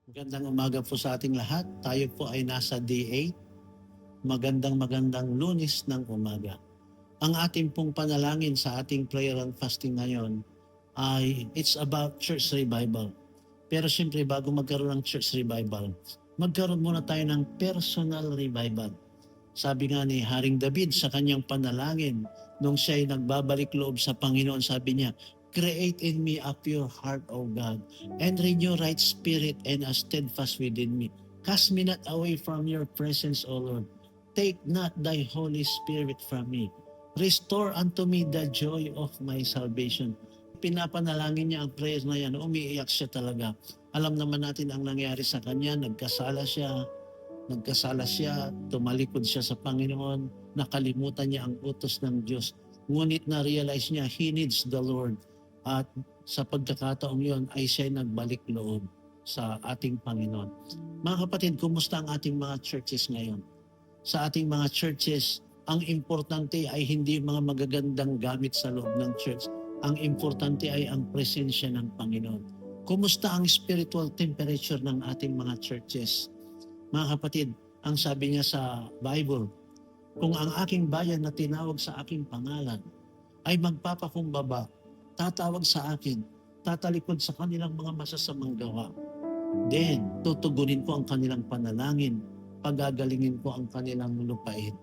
Magandang umaga po sa ating lahat. Tayo po ay nasa day 8. Magandang Lunes ng umaga. Ang ating pong panalangin sa ating prayer and fasting ngayon ay it's about church revival. Pero siyempre bago magkaroon ng church revival, magkaroon muna tayo ng personal revival. Sabi nga ni Haring David sa kanyang panalangin, nung siya ay nagbabalik loob sa Panginoon, sabi niya, "Create in me a pure heart, O God, and renew right spirit and a steadfast within me. Cast me not away from your presence, O Lord. Take not thy Holy Spirit from me. Restore unto me the joy of my salvation." Pinapanalangin niya ang prayer na yan, umiiyak siya talaga. Alam naman natin ang nangyari sa kanya, nagkasala siya, tumalikod siya sa Panginoon, nakalimutan niya ang utos ng Diyos. Ngunit na-realize niya, he needs the Lord. At sa pagkakataong yon ay siya nagbalik loob sa ating Panginoon. Mga kapatid, kumusta ang ating mga churches ngayon? Sa ating mga churches, ang importante ay hindi mga magagandang gamit sa loob ng church. Ang importante ay ang presensya ng Panginoon. Kumusta ang spiritual temperature ng ating mga churches? Mga kapatid, ang sabi niya sa Bible, kung ang aking bayan na tinawag sa aking pangalan ay magpapakumbaba, tatawag sa akin, tatalikod sa kanilang mga masasamang gawa, then tutugunin ko ang kanilang panalangin, pagagalingin ko ang kanilang lupain.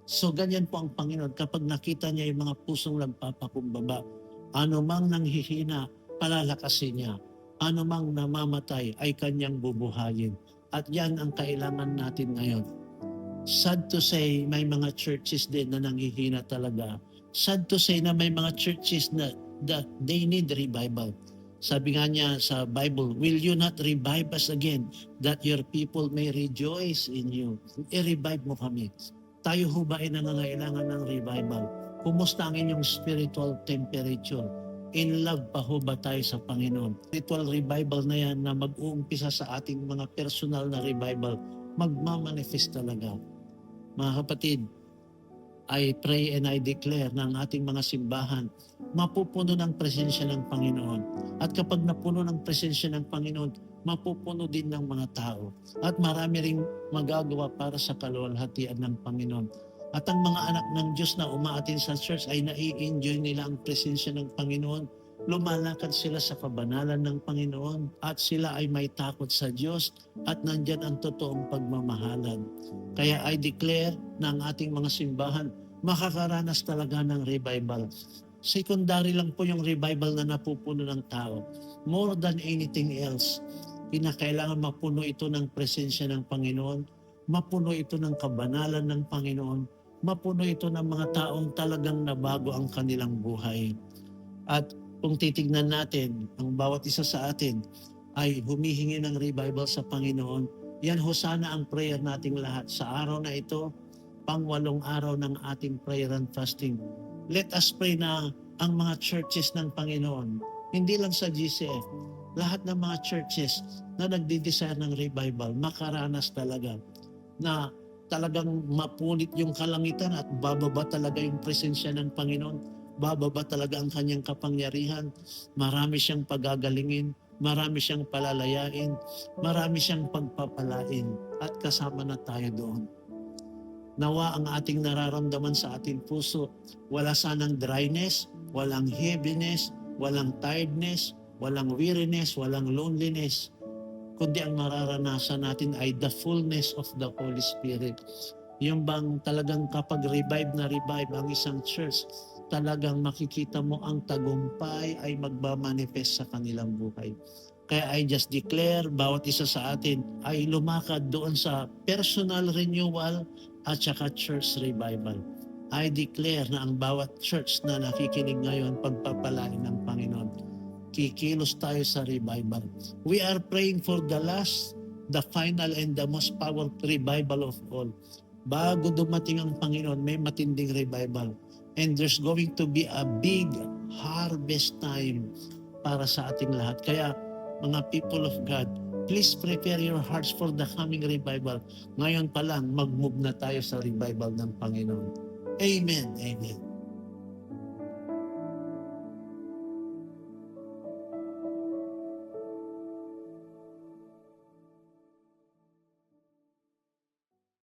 So ganyan po ang Panginoon kapag nakita niya yung mga pusong nagpapakumbaba, ano mang nanghihina, palalakasin niya, ano mang namamatay ay kanyang bubuhayin. At yan ang kailangan natin ngayon. Sad to say, may mga churches din na nanghihina talaga. Sad to say na may mga churches na that they need revival. Sabi nga niya sa Bible, "Will you not revive us again, that your people may rejoice in you?" I-revive mo kami. Tayo ho ba ay nangangailangan ng revival? Kumusta ang inyong spiritual temperature? In love pa ho ba tayo sa Panginoon? Spiritual revival na yan na mag-uumpisa sa ating mga personal na revival, magmamanifest talaga. Mga kapatid, I pray and I declare na ang ating mga simbahan mapupuno ng presensya ng Panginoon. At kapag napuno ng presensya ng Panginoon, mapupuno din ng mga tao. At marami ring magagawa para sa kaluwalhatian ng Panginoon. At ang mga anak ng Diyos na umaatin sa church ay nai-enjoy nila ang presensya ng Panginoon. Lumalakad sila sa kabanalan ng Panginoon at sila ay may takot sa Diyos at nandyan ang totoong pagmamahalan. Kaya I declare na ang ating mga simbahan makakaranas talaga ng revival. Secondary lang po yung revival na napupuno ng tao. More than anything else, kinakailangan mapuno ito ng presensya ng Panginoon, mapuno ito ng kabanalan ng Panginoon, mapuno ito ng mga taong talagang nabago ang kanilang buhay. At kung titignan natin, ang bawat isa sa atin ay humihingi ng revival sa Panginoon. Yan ho sana ang prayer nating lahat. Sa araw na ito, pang-8 araw ng ating prayer and fasting. Let us pray na ang mga churches ng Panginoon, hindi lang sa GCF, lahat ng mga churches na nagdi-desire ng revival, makaranas talaga na talagang mapunit yung kalangitan at bababa talaga yung presensya ng Panginoon, bababa talaga ang kanyang kapangyarihan, marami siyang pagagalingin, marami siyang palalayain, marami siyang pagpapalain at kasama na tayo doon. Nawa ang ating nararamdaman sa ating puso, wala sanang dryness, walang heaviness, walang tiredness, walang weariness, walang loneliness, kundi ang mararanasan natin ay the fullness of the Holy Spirit. Yung bang talagang kapag revive ang isang church, talagang makikita mo ang tagumpay ay magmamanifest sa kanilang buhay. Kaya I just declare, bawat isa sa atin ay lumakad doon sa personal renewal at saka church revival. I declare na ang bawat church na nakikinig ngayon, pagpapalain ng Panginoon. Kikilos tayo sa revival. We are praying for the last, the final, and the most powerful revival of all. Bago dumating ang Panginoon, may matinding revival. And there's going to be a big harvest time para sa ating lahat. Kaya, mga people of God, please prepare your hearts for the coming revival. Ngayon pa lang, mag-move na tayo sa revival ng Panginoon. Amen. Amen.